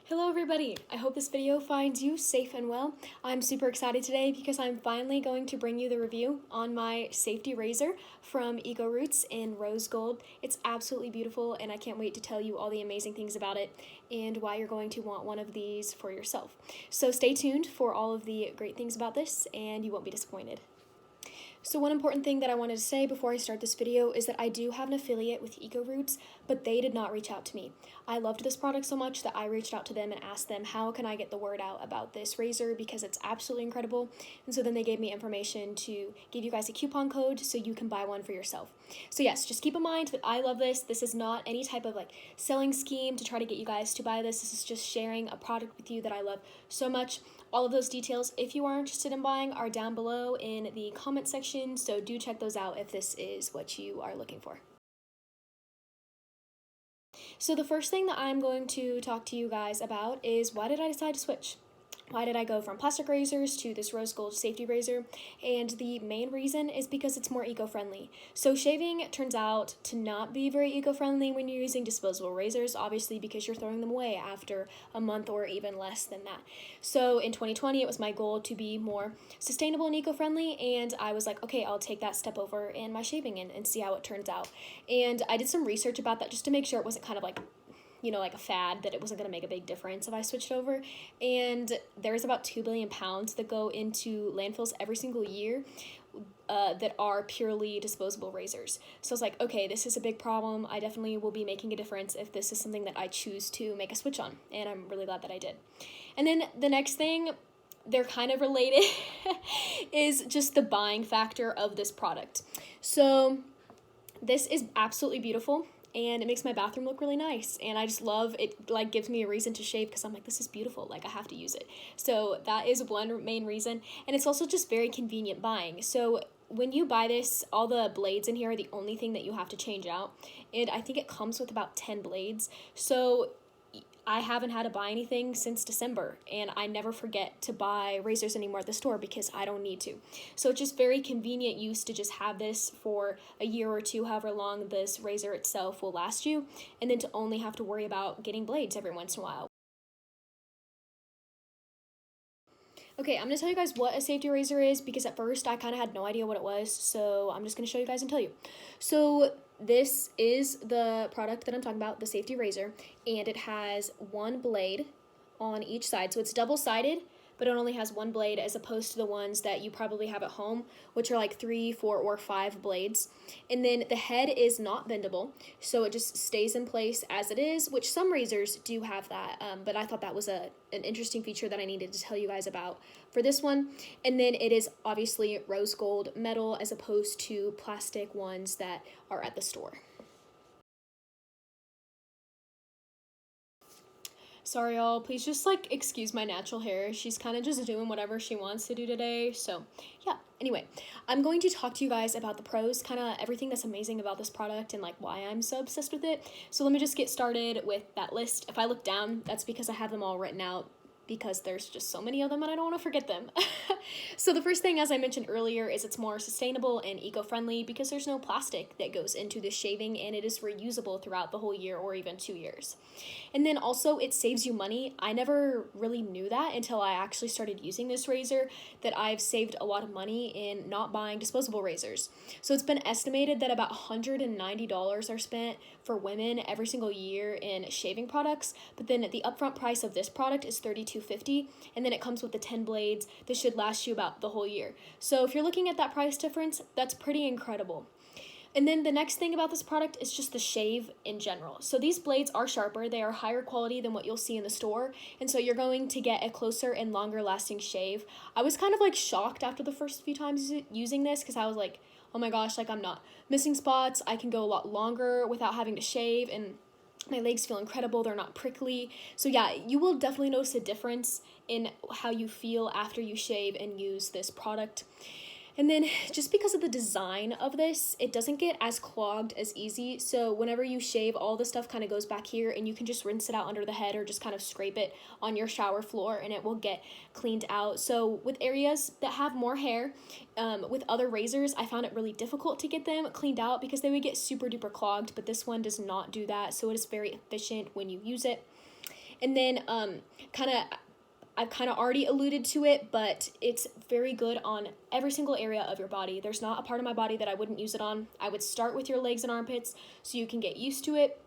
Hello everybody! I hope this video finds you safe and well. I'm super excited today because I'm finally going to bring you the review on my safety razor from Ecoroots in rose gold. It's absolutely beautiful and I can't wait to tell you all the amazing things about it and why you're going to want one of these for yourself. So stay tuned for all of the great things about this and you won't be disappointed. So one important thing that I wanted to say before I start this video is that I do have an affiliate with Ecoroots, but they did not reach out to me. I loved this product so much that I reached out to them and asked them how can I get the word out about this razor because it's absolutely incredible. And so then they gave me information to give you guys a coupon code so you can buy one for yourself. So yes, just keep in mind that I love this. This is not any type of selling scheme to try to get you guys to buy this. This is just sharing a product with you that I love so much. All of those details, if you are interested in buying, are down below in the comment section, so do check those out if this is what you are looking for. So the first thing that I'm going to talk to you guys about is why did I decide to switch? Why did I go from plastic razors to this rose gold safety razor? And the main reason is because it's more eco-friendly. So shaving turns out to not be very eco-friendly when you're using disposable razors, obviously because you're throwing them away after a month or even less than that. So in 2020, it was my goal to be more sustainable and eco-friendly, and I was like, okay, I'll take that step over in my shaving and see how it turns out. And I did some research about that just to make sure it wasn't kind of like a fad, that it wasn't going to make a big difference if I switched over. And there's about 2 billion pounds that go into landfills every single year that are purely disposable razors. So I was like, okay, this is a big problem. I definitely will be making a difference if this is something that I choose to make a switch on. And I'm really glad that I did. And then the next thing, they're kind of related, is just the buying factor of this product. So this is absolutely beautiful. And it makes my bathroom look really nice. And I just love it, gives me a reason to shave because I'm like, this is beautiful, I have to use it. So that is one main reason. And it's also just very convenient buying. So when you buy this, all the blades in here are the only thing that you have to change out. And I think it comes with about 10 blades. So I haven't had to buy anything since December, and I never forget to buy razors anymore at the store because I don't need to. So it's just very convenient use to just have this for a year or two, however long this razor itself will last you, and then to only have to worry about getting blades every once in a while. Okay, I'm going to tell you guys what a safety razor is because at first I kind of had no idea what it was, so I'm just going to show you guys and tell you. So this is the product that I'm talking about, the safety razor, and it has one blade on each side. So it's double-sided, but it only has one blade as opposed to the ones that you probably have at home, which are 3, 4, or 5 blades. And then the head is not bendable, so it just stays in place as it is, which some razors do have that, but I thought that was an interesting feature that I needed to tell you guys about for this one. And then it is obviously rose gold metal as opposed to plastic ones that are at the store. Sorry y'all, please just excuse my natural hair. She's kind of just doing whatever she wants to do today. So yeah, anyway, I'm going to talk to you guys about the pros, kind of everything that's amazing about this product and why I'm so obsessed with it. So let me just get started with that list. If I look down, that's because I have them all written out because there's just so many of them and I don't want to forget them. So the first thing, as I mentioned earlier, is it's more sustainable and eco-friendly because there's no plastic that goes into the shaving and it is reusable throughout the whole year or even 2 years. And then also it saves you money. I never really knew that until I actually started using this razor, that I've saved a lot of money in not buying disposable razors. So it's been estimated that about $190 are spent for women every single year in shaving products, but then the upfront price of this product is $32.50, and then it comes with the 10 blades that should last you about the whole year. So if you're looking at that price difference, that's pretty incredible. And then the next thing about this product is just the shave in general. So these blades are sharper, they are higher quality than what you'll see in the store, and so you're going to get a closer and longer lasting shave. I was kind of shocked after the first few times using this because I was like, oh my gosh, I'm not missing spots, I can go a lot longer without having to shave, and my legs feel incredible, they're not prickly. So yeah, you will definitely notice a difference in how you feel after you shave and use this product. And then just because of the design of this, it doesn't get as clogged as easy. So whenever you shave, all the stuff kind of goes back here and you can just rinse it out under the head or just kind of scrape it on your shower floor and it will get cleaned out. So with areas that have more hair, with other razors, I found it really difficult to get them cleaned out because they would get super duper clogged, but this one does not do that. So it is very efficient when you use it. And then I've kind of already alluded to it, but it's very good on every single area of your body. There's not a part of my body that I wouldn't use it on. I would start with your legs and armpits so you can get used to it.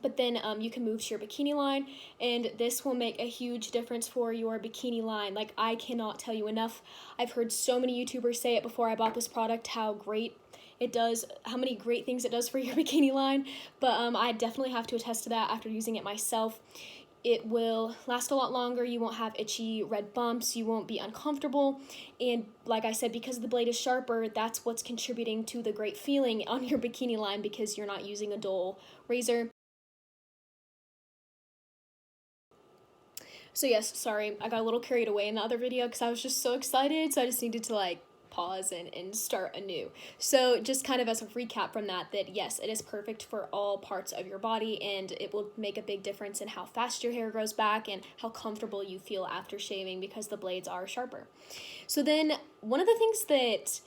But then you can move to your bikini line, and this will make a huge difference for your bikini line. Like, I cannot tell you enough. I've heard so many YouTubers say it before I bought this product, how great it does, how many great things it does for your bikini line. But I definitely have to attest to that after using it myself. It will last a lot longer. You won't have itchy red bumps. You won't be uncomfortable. And like I said, because the blade is sharper, that's what's contributing to the great feeling on your bikini line, because you're not using a dull razor. So yes, sorry, I got a little carried away in the other video because I was just so excited, so I just needed to like pause and start anew. So just kind of as a recap from that yes, it is perfect for all parts of your body, and it will make a big difference in how fast your hair grows back and how comfortable you feel after shaving because the blades are sharper. So then one of the things that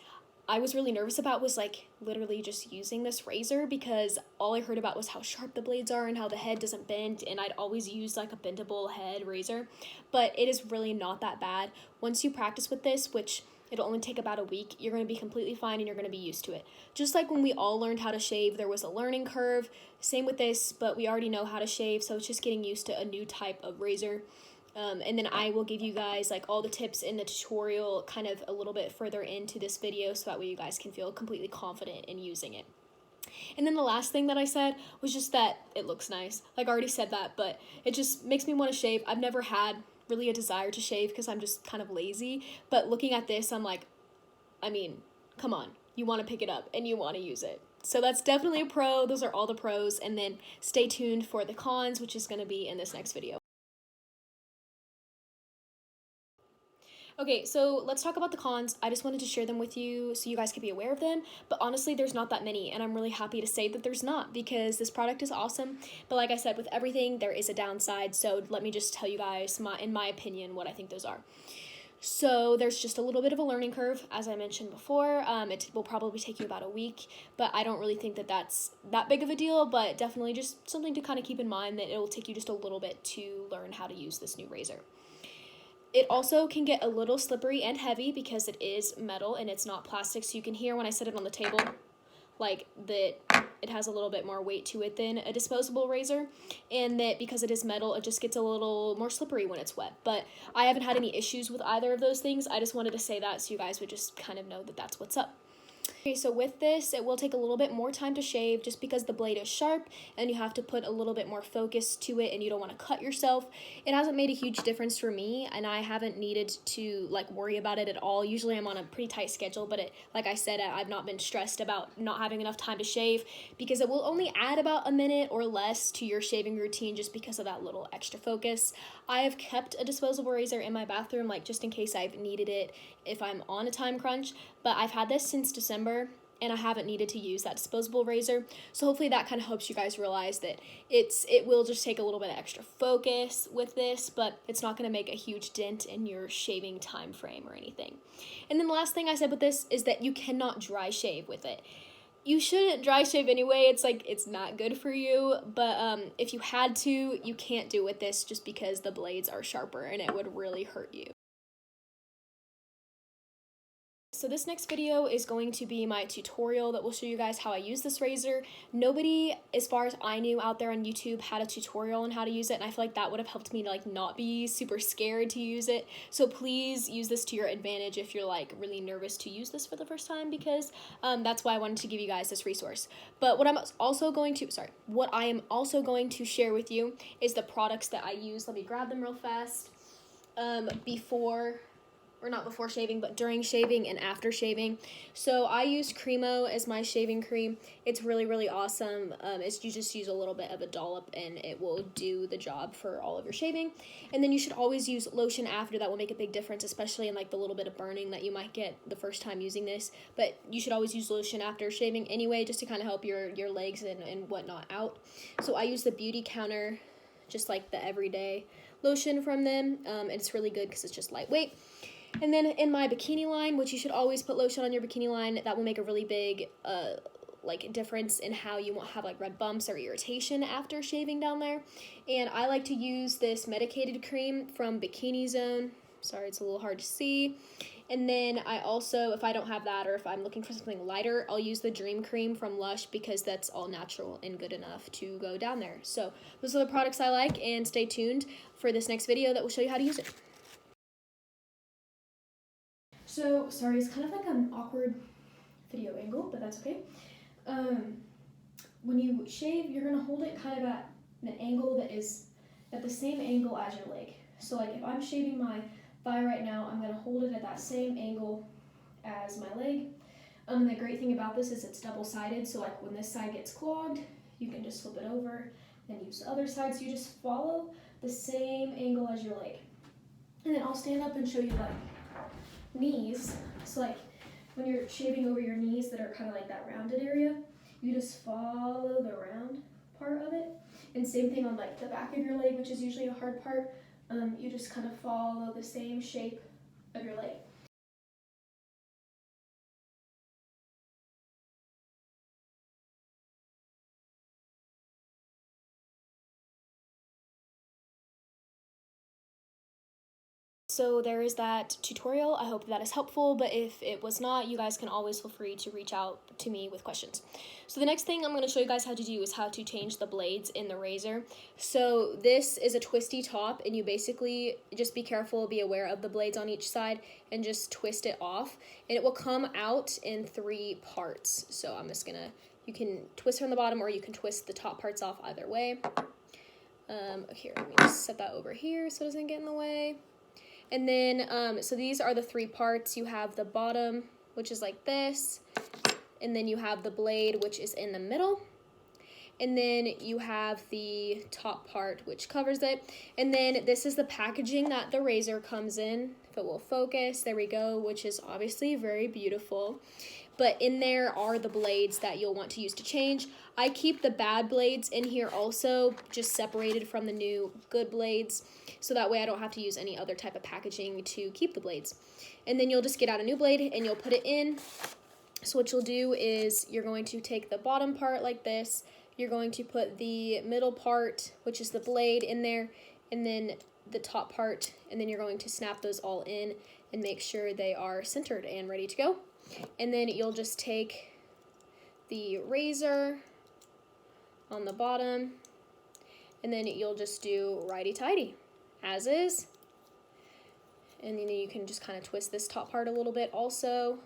I was really nervous about was like literally just using this razor, because all I heard about was how sharp the blades are and how the head doesn't bend, and I'd always use like a bendable head razor, but it is really not that bad. Once you practice with this, which it'll only take about a week, you're going to be completely fine and you're going to be used to it. Just like when we all learned how to shave, there was a learning curve. Same with this, but we already know how to shave, so it's just getting used to a new type of razor. And then I will give you guys like all the tips in the tutorial kind of a little bit further into this video, so that way you guys can feel completely confident in using it. And then the last thing that I said was just that it looks nice. Like, I already said that, but it just makes me want to shave. I've never had really a desire to shave because I'm just kind of lazy, but looking at this, I'm like, I mean, come on, you want to pick it up and you want to use it. So that's definitely a pro. Those are all the pros, and then stay tuned for the cons, which is going to be in this next video. Okay, so let's talk about the cons. I just wanted to share them with you so you guys could be aware of them, but honestly, there's not that many, and I'm really happy to say that there's not, because this product is awesome. But like I said, with everything, there is a downside, so let me just tell you guys, in my opinion, what I think those are. So there's just a little bit of a learning curve, as I mentioned before. It will probably take you about a week, but I don't really think that that's that big of a deal, but definitely just something to kind of keep in mind, that it will take you just a little bit to learn how to use this new razor. It also can get a little slippery and heavy because it is metal and it's not plastic, so you can hear when I set it on the table, like that it has a little bit more weight to it than a disposable razor, and that because it is metal, it just gets a little more slippery when it's wet. But I haven't had any issues with either of those things. I just wanted to say that so you guys would just kind of know that that's what's up. Okay, so with this, it will take a little bit more time to shave just because the blade is sharp and you have to put a little bit more focus to it and you don't want to cut yourself. It hasn't made a huge difference for me, and I haven't needed to like worry about it at all. Usually I'm on a pretty tight schedule, but like I said, I've not been stressed about not having enough time to shave, because it will only add about a minute or less to your shaving routine just because of that little extra focus. I have kept a disposable razor in my bathroom, like just in case I've needed it if I'm on a time crunch, but I've had this since December and I haven't needed to use that disposable razor. So hopefully that kind of helps you guys realize that it will just take a little bit of extra focus with this, but it's not going to make a huge dent in your shaving time frame or anything. And then the last thing I said with this is that you cannot dry shave with it. You shouldn't dry shave anyway. It's like, it's not good for you, but if you had to, you can't do it with this just because the blades are sharper and it would really hurt you. So this next video is going to be my tutorial that will show you guys how I use this razor. Nobody, as far as I knew out there on YouTube, had a tutorial on how to use it, and I feel like that would have helped me to like not be super scared to use it. So please use this to your advantage if you're like really nervous to use this for the first time, because that's why I wanted to give you guys this resource. But what I am also going to share with you is the products that I use. Let me grab them real fast. Not before shaving, but during shaving and after shaving. So I use Cremo as my shaving cream. It's really, really awesome. You just use a little bit of a dollop and it will do the job for all of your shaving. And then you should always use lotion after. That will make a big difference, especially in like the little bit of burning that you might get the first time using this. But you should always use lotion after shaving anyway, just to kind of help your legs and whatnot out. So I use the Beauty Counter, just like the everyday lotion from them. And it's really good because it's just lightweight. And then in my bikini line, which you should always put lotion on your bikini line, that will make a really big like difference in how you won't have like red bumps or irritation after shaving down there. And I like to use this medicated cream from Bikini Zone. Sorry, it's a little hard to see. And then I also, if I don't have that or if I'm looking for something lighter, I'll use the Dream Cream from Lush because that's all natural and good enough to go down there. So those are the products I like, and stay tuned for this next video that will show you how to use it. So, sorry, it's kind of like an awkward video angle, but that's okay. When you shave, you're gonna hold it kind of at an angle that is at the same angle as your leg. So like if I'm shaving my thigh right now, I'm gonna hold it at that same angle as my leg. The great thing about this is it's double-sided, so like when this side gets clogged, you can just flip it over and use the other side. So you just follow the same angle as your leg. And then I'll stand up and show you like knees. So like when you're shaving over your knees that are kind of like that rounded area, you just follow the round part of it. And same thing on like the back of your leg, which is usually a hard part. You just kind of follow the same shape of your leg. So there is that tutorial. I hope that is helpful, but if it was not, you guys can always feel free to reach out to me with questions. So the next thing I'm going to show you guys how to do is how to change the blades in the razor. So this is a twisty top, and you basically just be careful, be aware of the blades on each side, and just twist it off. And it will come out in 3 parts. So I'm just going to, you can twist from the bottom or you can twist the top parts off either way. Here, let me just set that over here so it doesn't get in the way. And then, so these are the 3 parts. You have the bottom, which is like this, and then you have the blade, which is in the middle, and then you have the top part, which covers it. And then this is the packaging that the razor comes in. If it will focus, there we go, which is obviously very beautiful. But in there are the blades that you'll want to use to change. I keep the bad blades in here also, just separated from the new good blades, so that way I don't have to use any other type of packaging to keep the blades. And then you'll just get out a new blade and you'll put it in. So what you'll do is you're going to take the bottom part like this, you're going to put the middle part, which is the blade, in there, and then the top part, and then you're going to snap those all in and make sure they are centered and ready to go. And then you'll just take the razor on the bottom, and then you'll just do righty-tighty, as is. And then you can just kind of twist this top part a little bit also,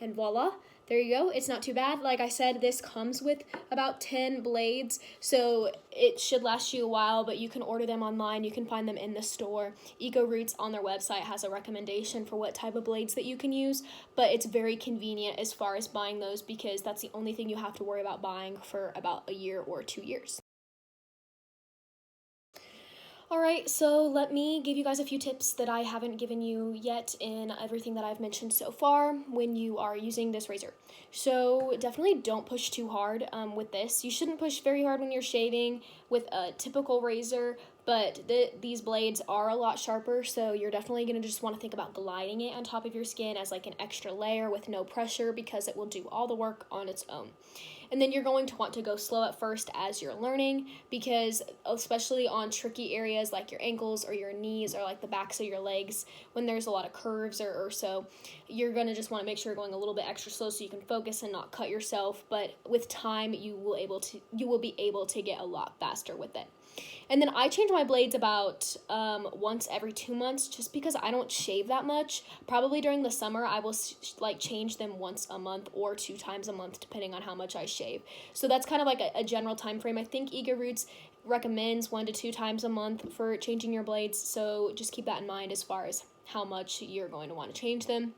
and voila, there you go. It's not too bad. Like I said, this comes with about 10 blades, so it should last you a while, but you can order them online. You can find them in the store. Ecoroots on their website has a recommendation for what type of blades that you can use, but it's very convenient as far as buying those because that's the only thing you have to worry about buying for about a year or 2 years. Alright, so let me give you guys a few tips that I haven't given you yet in everything that I've mentioned so far when you are using this razor. So definitely don't push too hard with this. You shouldn't push very hard when you're shaving with a typical razor, but these blades are a lot sharper, so you're definitely going to just want to think about gliding it on top of your skin as like an extra layer with no pressure because it will do all the work on its own. And then you're going to want to go slow at first as you're learning because especially on tricky areas like your ankles or your knees or like the backs of your legs, when there's a lot of curves or so, you're going to just want to make sure you're going a little bit extra slow so you can focus and not cut yourself. But with time, you will be able to get a lot faster with it. And then I change my blades about once every 2 months just because I don't shave that much. Probably during the summer, I will like change them once a month or 2 times a month depending on how much I shave. So that's kind of like a general time frame. I think Ecoroots recommends 1 to 2 times a month for changing your blades. So just keep that in mind as far as how much you're going to want to change them.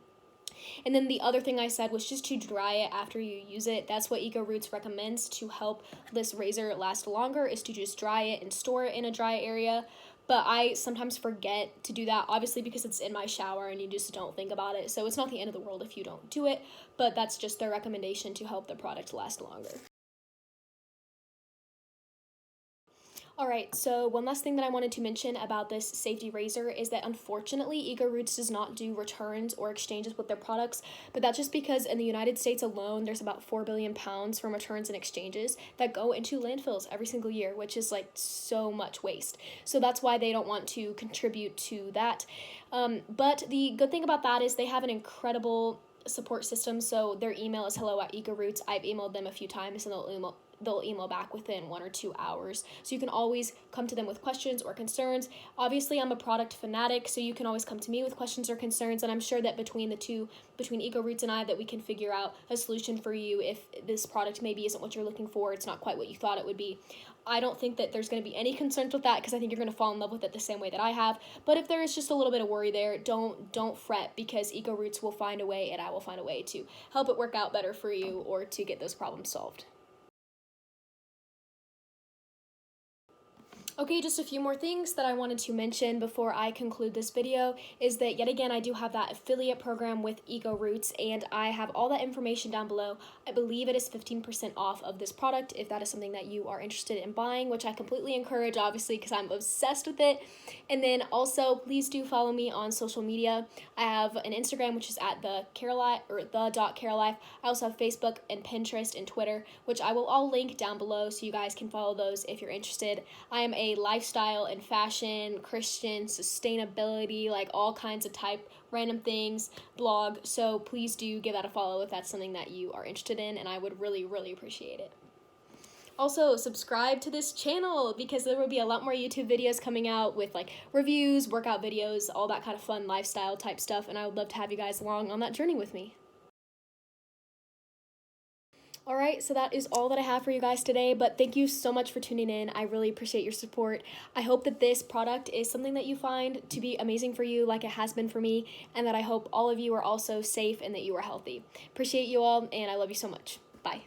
And then the other thing I said was just to dry it after you use it. That's what Ecoroots recommends to help this razor last longer, is to just dry it and store it in a dry area. But I sometimes forget to do that, obviously because it's in my shower and you just don't think about it. So it's not the end of the world if you don't do it, but that's just their recommendation to help the product last longer. All right, so one last thing that I wanted to mention about this safety razor is that unfortunately, Ecoroots does not do returns or exchanges with their products, but that's just because in the United States alone, there's about 4 billion pounds from returns and exchanges that go into landfills every single year, which is like so much waste. So that's why they don't want to contribute to that. But the good thing about that is they have an incredible support system. So their email is hello@Ecoroots. I've emailed them a few times and they'll email back within 1 or 2 hours. So you can always come to them with questions or concerns. Obviously, I'm a product fanatic, so you can always come to me with questions or concerns, and I'm sure that between the two, between Ecoroots and I, that we can figure out a solution for you if this product maybe isn't what you're looking for, it's not quite what you thought it would be. I don't think that there's going to be any concerns with that because I think you're going to fall in love with it the same way that I have. But if there is just a little bit of worry there, don't fret, because Ecoroots will find a way and I will find a way to help it work out better for you or to get those problems solved. Okay, just a few more things that I wanted to mention before I conclude this video is that yet again I do have that affiliate program with Ecoroots, and I have all that information down below. I believe it is 15% off of this product if that is something that you are interested in buying, which I completely encourage, obviously, because I'm obsessed with it. And then also please do follow me on social media. I have an Instagram, which is at the.carolife. I also have Facebook and Pinterest and Twitter, which I will all link down below so you guys can follow those if you're interested. I am a lifestyle and fashion, Christian, sustainability, like all kinds of type random things blog, so please do give that a follow if that's something that you are interested in, and I would really, really appreciate it. Also, subscribe to this channel because there will be a lot more YouTube videos coming out with like reviews, workout videos, all that kind of fun lifestyle type stuff, and I would love to have you guys along on that journey with me. Alright, so that is all that I have for you guys today, but thank you so much for tuning in. I really appreciate your support. I hope that this product is something that you find to be amazing for you like it has been for me, and that I hope all of you are also safe and that you are healthy. Appreciate you all, and I love you so much. Bye.